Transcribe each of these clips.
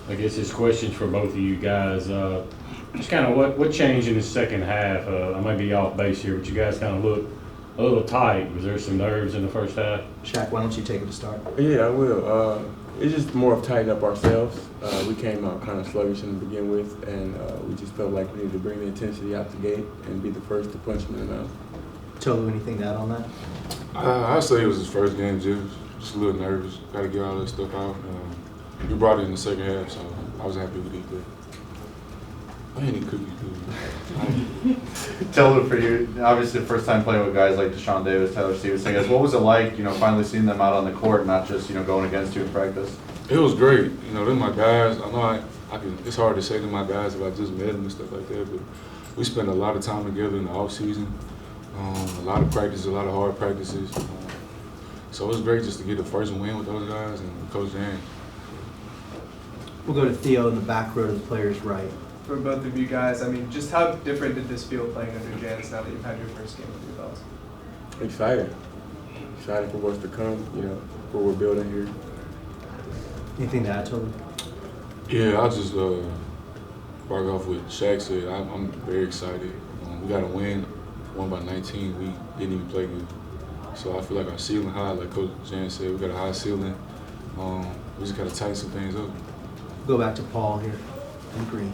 I guess this question's for both of you guys. Just kind of what changed in the second half? I might be off base here, but you guys kind of look a little tight. Was there some nerves in the first half? Shaq, why don't you take it to start? Yeah, I will. It's just more of tighten up ourselves. We came out kind of sluggish to begin with, and we just felt like we needed to bring the intensity out the gate and be the first to punch them in the mouth. Tolu, anything to add on that? I'd say it was his first game, just a little nervous. Got to get all that stuff out. We brought it in the second half, so I was happy with it. I ain't eat cookies, dude. Tell it for you. Obviously, the first time playing with guys like Deshaun Davis, Taylor Stevenson. I guess what was it like, finally seeing them out on the court, not just going against you in practice? It was great. They're my guys. I know I can. It's hard to say to my guys if I just met them and stuff like that, but we spent a lot of time together in the off season. A lot of practice, a lot of hard practices. So it was great just to get the first win with those guys and Coach Jan. We'll go to Theo in the back row to the player's right. For both of you guys, just how different did this feel playing under Janice now that you've had your first game with your belts? Excited for what's to come. What we're building here. Anything to add, Tolu? Yeah, I'll just bark off what Shaq said. I'm very excited. We got a win, won by 19. We didn't even play good. So I feel like our ceiling high, like Coach Jan said, we got a high ceiling. We just got to tighten some things up. Go back to Paul here in green.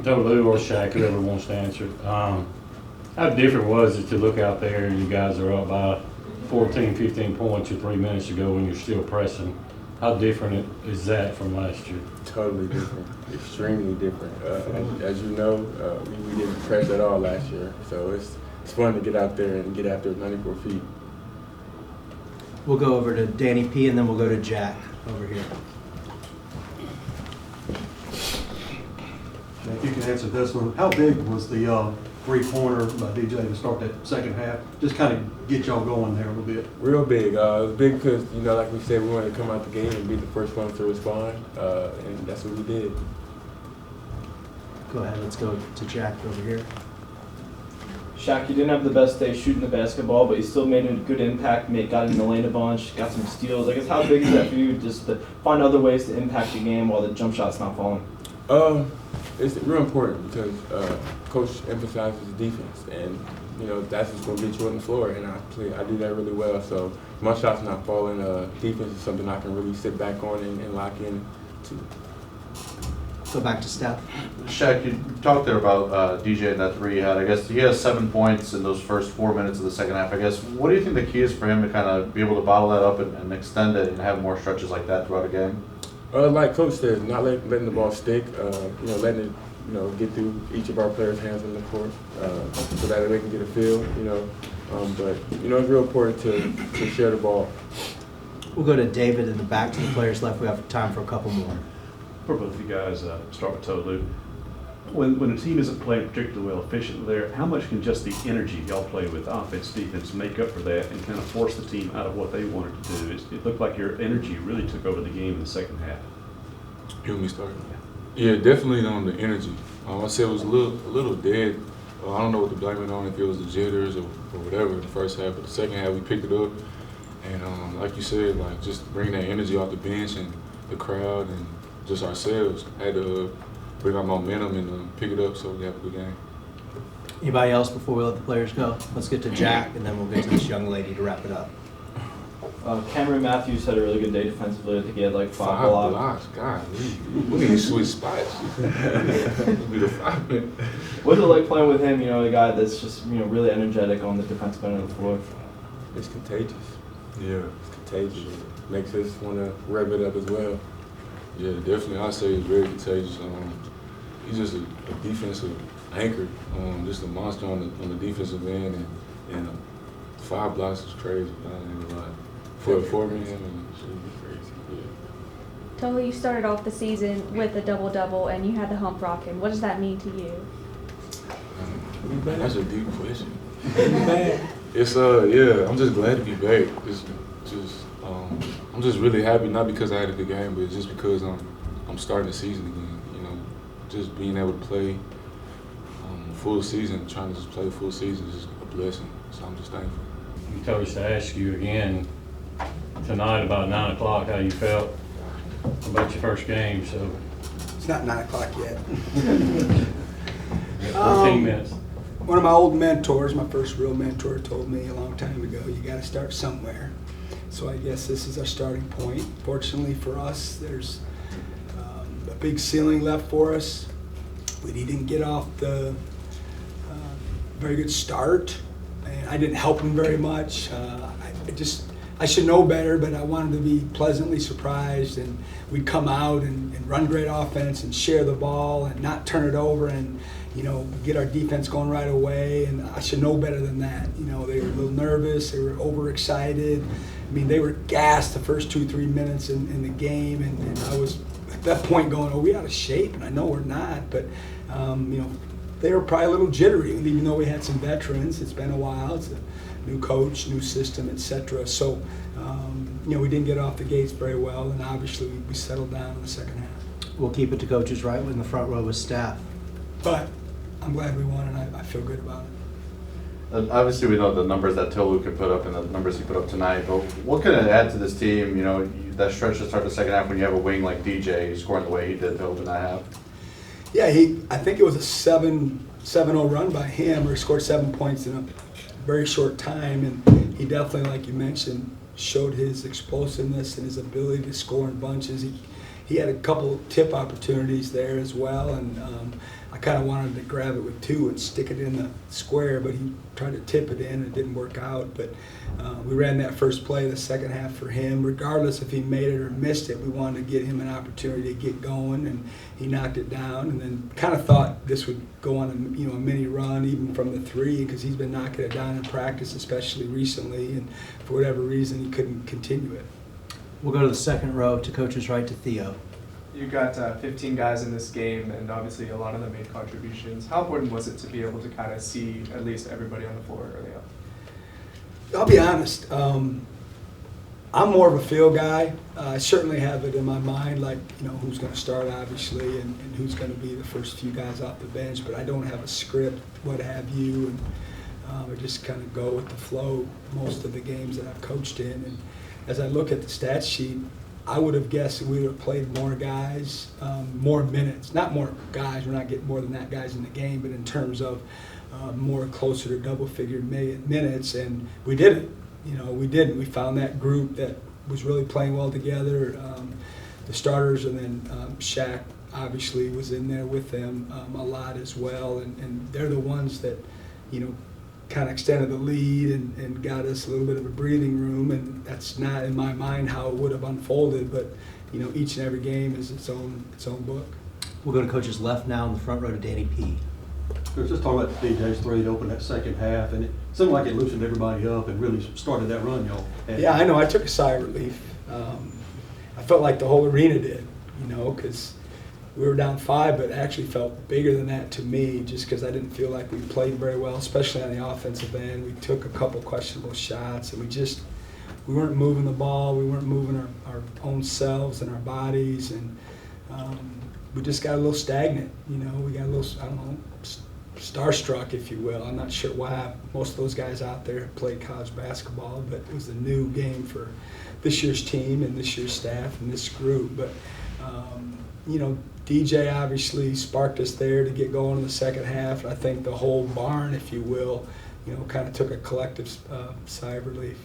Tolu or Shaq, whoever wants to answer. How different was it to look out there and you guys are up by 14, 15 points or 3 minutes ago when you're still pressing? How different is that from last year? Totally different, extremely different. As you know, we didn't press at all last year, so it's fun to get out there and get after 94 feet. We'll go over to Danny P. and then we'll go to Jack over here. If you can answer this one, how big was the three-pointer by DJ to start that second half? Just kind of get y'all going there a little bit. Real big. It was big because, like we said, we wanted to come out the game and be the first ones to respond, and that's what we did. Go ahead, let's go to Jack over here. Shaq, you didn't have the best day shooting the basketball, but you still made a good impact, got in the lane a bunch, got some steals. I guess how big is that for you just to find other ways to impact the game while the jump shot's not falling? It's real important because Coach emphasizes defense, and that's what's going to get you on the floor, and I do that really well. So my shot's not falling. Defense is something I can really sit back on and lock in to. Go back to Steph. Shaq, you talked there about DJ and that three he had. I guess he has 7 points in those first 4 minutes of the second half. I guess what do you think the key is for him to kind of be able to bottle that up and extend it and have more stretches like that throughout a game? Like Coach said, not letting the ball stick. Letting it get through each of our players' hands on the court, so that they can get a feel. But it's real important to share the ball. We'll go to David in the back to the players left. We have time for a couple more. For both of you guys, start with Tolu. When a team isn't playing particularly well efficiently there, how much can just the energy y'all play with offense, defense make up for that and kind of force the team out of what they wanted to do? It looked like your energy really took over the game in the second half. You want me to start? Yeah, definitely on the energy. I said it was a little dead. I don't know what to blame it on, if it was the jitters or whatever in the first half, but the second half we picked it up. And like you said, just bring that energy off the bench and the crowd and just ourselves. Had to bring our momentum and pick it up so we have a good game. Anybody else before we let the players go? Let's get to Jack, and then we'll get to this young lady to wrap it up. Cameron Matthews had a really good day defensively. I think he had like 5 blocks. God, we need to switch spots. Be the 5 minute. What's it like playing with him? A guy that's just really energetic on the defensive end of the floor. It's contagious. Yeah, it's contagious. Makes us want to rev it up as well. Yeah, definitely. I say he's very contagious. He's just a defensive anchor, just a monster on the defensive end, and 5 blocks is crazy. I ain't gonna lie. For me, it's crazy. Yeah. Tolu, you started off the season with a double-double, and you had the hump rocking. What does that mean to you? That's a deep question. It's I'm just glad to be back. I'm just really happy, not because I had a good game, but just because I'm starting the season again. Just being able to play full season, trying to just play full season is just a blessing. So I'm just thankful. You told us to ask you again tonight about 9 o'clock how you felt. about your first game, so It's not 9 o'clock yet. 14 minutes. One of my old mentors, my first real mentor, told me a long time ago, you got to start somewhere. So I guess this is our starting point. Fortunately for us, there's a big ceiling left for us. We didn't get off the very good start, and I didn't help him very much. I should know better, but I wanted to be pleasantly surprised, and we'd come out and run great offense and share the ball and not turn it over and, you know, get our defense going right away. And I should know better than that. You know, they were a little nervous, they were overexcited. I mean, they were gassed the first 2-3 minutes in the game, and I was at that point going, "Oh, we out of shape?" And I know we're not, but you know, they were probably a little jittery, even though we had some veterans. It's been a while. It's a new coach, new system, etc. So, you know, we didn't get off the gates very well, and obviously we settled down in the second half. We'll keep it to coaches right in the front row with staff. But I'm glad we won, and I feel good about it. Obviously, we know the numbers that Tamu could put up and the numbers he put up tonight, but what can it add to this team, you know, that stretch to start the second half when you have a wing like DJ scoring the way he did to open that half? Yeah, I think it was a 7-0 run by him, or he scored 7 points in a very short time, and he definitely, like you mentioned, showed his explosiveness and his ability to score in bunches. He had a couple tip opportunities there as well, and I kind of wanted to grab it with 2 and stick it in the square, but he tried to tip it in and it didn't work out. But we ran that first play of the second half for him. Regardless if he made it or missed it, we wanted to get him an opportunity to get going, and he knocked it down. And then kind of thought this would go on a mini run even from the 3, because he's been knocking it down in practice, especially recently, and for whatever reason he couldn't continue it. We'll go to the second row to coaches right to Theo. You got 15 guys in this game, and obviously a lot of them made contributions. How important was it to be able to kind of see at least everybody on the floor early on? I'll be honest. I'm more of a feel guy. I certainly have it in my mind, like, you know, who's going to start, obviously, and who's going to be the first few guys off the bench. But I don't have a script, what have you, and I just kind of go with the flow most of the games that I've coached in. And as I look at the stat sheet, I would have guessed that we would have played more guys, more minutes. Not more guys, we're not getting more than that guys in the game, but in terms of more closer to double-figure minutes, and we didn't. You know, we didn't. We found that group that was really playing well together, the starters, and then Shaq obviously was in there with them a lot as well, and they're the ones that, you know, kind of extended the lead and got us a little bit of a breathing room, and that's not in my mind how it would have unfolded, but you know, each and every game is its own book. We'll go to coaches left now in the front row to Danny P. We were just talking about DJ's 3 to open that second half, and it seemed like it loosened everybody up and really started that run y'all had. Yeah, I know. I took a sigh of relief. I felt like the whole arena did, you know, because we were down 5, but it actually felt bigger than that to me, just because I didn't feel like we played very well, especially on the offensive end. We took a couple questionable shots, and we weren't moving the ball. We weren't moving our own selves and our bodies, and we just got a little stagnant. You know, we got a little, I don't know, starstruck, if you will. I'm not sure why. Most of those guys out there have played college basketball, but it was a new game for this year's team and this year's staff and this group. But you know, DJ obviously sparked us there to get going in the second half. I think the whole barn, if you will, you know, kind of took a collective sigh of relief.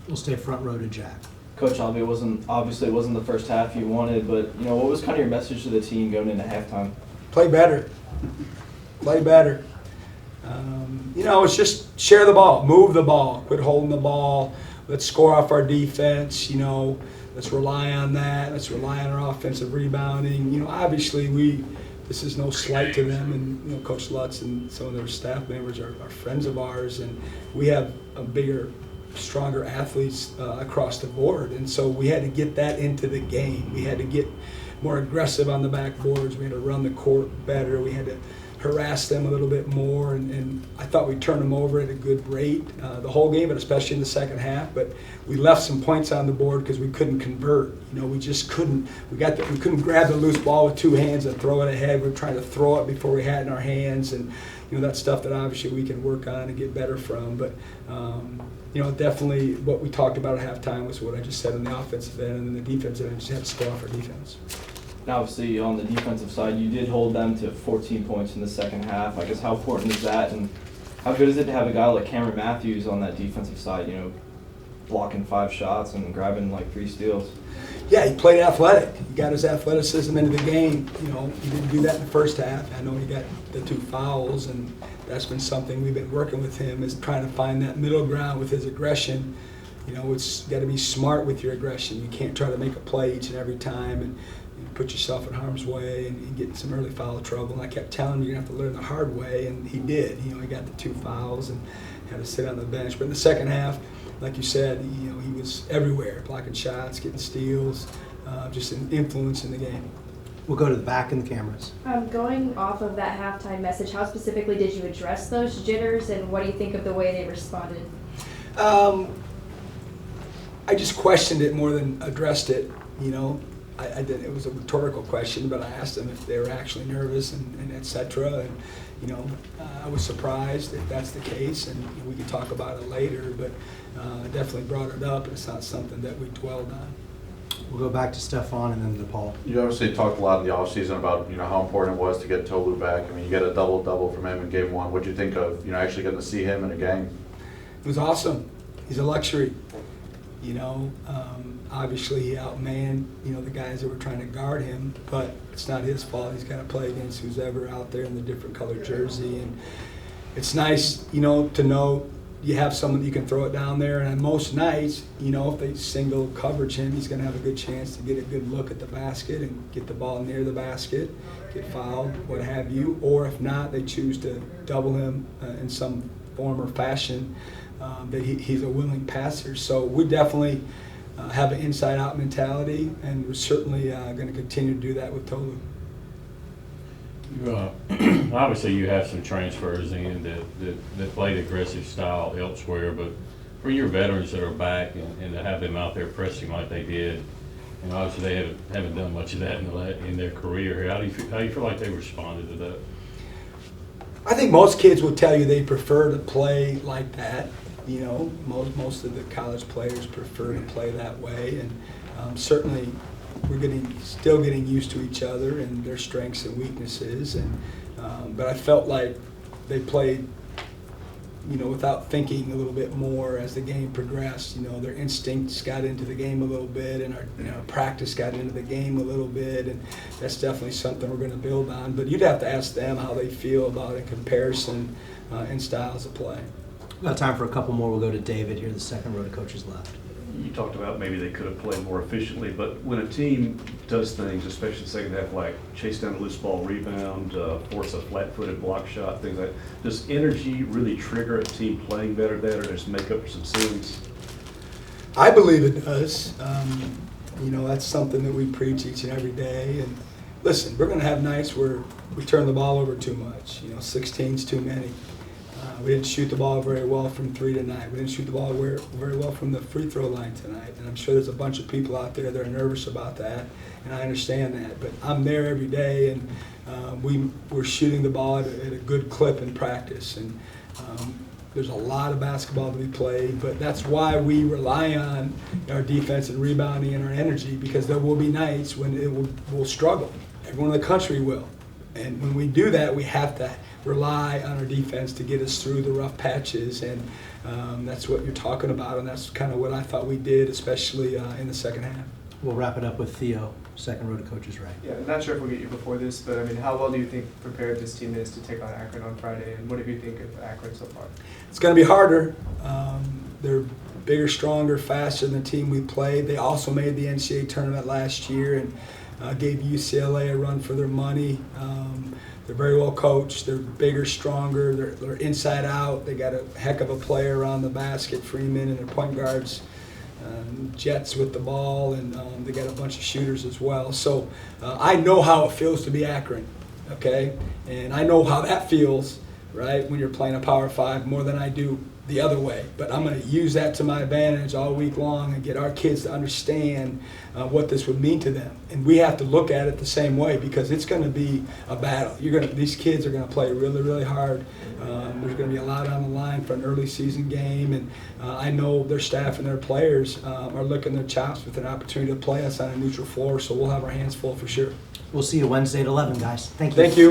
We'll stay front row to Jack. Coach, obviously it wasn't the first half you wanted, but you know, what was kind of your message to the team going into halftime? Play better. Play better. You know, it's just share the ball, move the ball, quit holding the ball. Let's score off our defense. You know, let's rely on that. Let's rely on our offensive rebounding. You know, obviously this is no slight to them, and you know, Coach Lutz and some of their staff members are friends of ours, and we have a bigger, stronger athletes across the board, and so we had to get that into the game. We had to get more aggressive on the backboards. We had to run the court better. We had to harass them a little bit more, and I thought we turned them over at a good rate the whole game, but especially in the second half. But we left some points on the board because we couldn't convert. We just couldn't. We couldn't grab the loose ball with two hands and throw it ahead. We were trying to throw it before we had it in our hands, and that's stuff that obviously we can work on and get better from. But definitely what we talked about at halftime was what I just said on the offensive end, and then the defensive end, just had to stay off our defense. Now, obviously, on the defensive side, you did hold them to 14 points in the second half. I guess how important is that, and how good is it to have a guy like Cameron Matthews on that defensive side, blocking 5 shots and grabbing like 3 steals? Yeah, he played athletic. He got his athleticism into the game. He didn't do that in the first half. I know he got the 2 fouls, and that's been something we've been working with him, is trying to find that middle ground with his aggression. It's got to be smart with your aggression. You can't try to make a play each and every time and put yourself in harm's way and get in some early foul trouble. And I kept telling him, you're going to have to learn the hard way, and he did. He got the 2 fouls and had to sit on the bench. But in the second half, like you said, he was everywhere, blocking shots, getting steals, just an influence in the game. We'll go to the back in the cameras. Going off of that halftime message, how specifically did you address those jitters, and what do you think of the way they responded? I just questioned it more than addressed it. I did. It was a rhetorical question, but I asked them if they were actually nervous and et cetera. And I was surprised if that's the case, and we could talk about it later. But I definitely brought it up. It's not something that we dwelled on. We'll go back to Stefan and then to Paul. You obviously talked a lot in the offseason about how important it was to get Tolu back. I mean, you get a double-double from him in game 1. What'd you think of actually getting to see him in a game? It was awesome. He's a luxury. Obviously he outmanned the guys that were trying to guard him, but it's not his fault. He's got to play against who's ever out there in the different colored jersey, and it's nice to know you have someone that you can throw it down there. And on most nights, if they single coverage him, he's going to have a good chance to get a good look at the basket and get the ball near the basket, get fouled, what have you. Or if not, they choose to double him in some form or fashion. That he's a willing passer. So we definitely have an inside-out mentality, and we're certainly going to continue to do that with Tolu. Obviously, you have some transfers in that play the aggressive style elsewhere, but for your veterans that are back and to have them out there pressing like they did, obviously they haven't done much of that in their career. How do you feel like they responded to that? I think most kids will tell you they prefer to play like that. Most of the college players prefer to play that way, and certainly we're still getting used to each other and their strengths and weaknesses. But I felt like they played, without thinking a little bit more as the game progressed. Their instincts got into the game a little bit, and our practice got into the game a little bit, and that's definitely something we're going to build on. But you'd have to ask them how they feel about a comparison in styles of play. We've got time for a couple more. We'll go to David here, the second row of coaches left. You talked about maybe they could have played more efficiently, but when a team does things, especially in the second half, like chase down a loose ball rebound, force a flat-footed block shot, things like that, does energy really trigger a team playing better than that, or just make up for some sins? I believe it does. That's something that we preach each and every day. And listen, we're going to have nights where we turn the ball over too much. 16's too many. We didn't shoot the ball very well from 3 tonight. We didn't shoot the ball very well from the free throw line tonight. And I'm sure there's a bunch of people out there that are nervous about that, and I understand that. But I'm there every day, and we're shooting the ball at a good clip in practice. And there's a lot of basketball to be played, but that's why we rely on our defense and rebounding and our energy, because there will be nights when we'll struggle. Everyone in the country will. And when we do that, we have to rely on our defense to get us through the rough patches, and that's what you're talking about, and that's kind of what I thought we did, especially in the second half. We'll wrap it up with Theo, second row to coaches right. Yeah, I'm not sure if we'll get you before this, but how well do you think prepared this team is to take on Akron on Friday, and what do you think of Akron so far? It's going to be harder. They're bigger, stronger, faster than the team we played. They also made the NCAA tournament last year and gave UCLA a run for their money. They're very well coached. They're bigger, stronger. They're inside out. They got a heck of a player around the basket, Freeman, and their point guards, Jets with the ball, and they got a bunch of shooters as well. So I know how it feels to be Akron. okay? And I know how that feels, right, when you're playing a Power 5 more than I do the other way. But I'm going to use that to my advantage all week long and get our kids to understand what this would mean to them. And we have to look at it the same way because it's going to be a battle. These kids are going to play really, really hard. There's going to be a lot on the line for an early season game, and I know their staff and their players are licking their chops with an opportunity to play us on a neutral floor, so we'll have our hands full for sure. We'll see you Wednesday at 11, guys. Thank you. Thank you.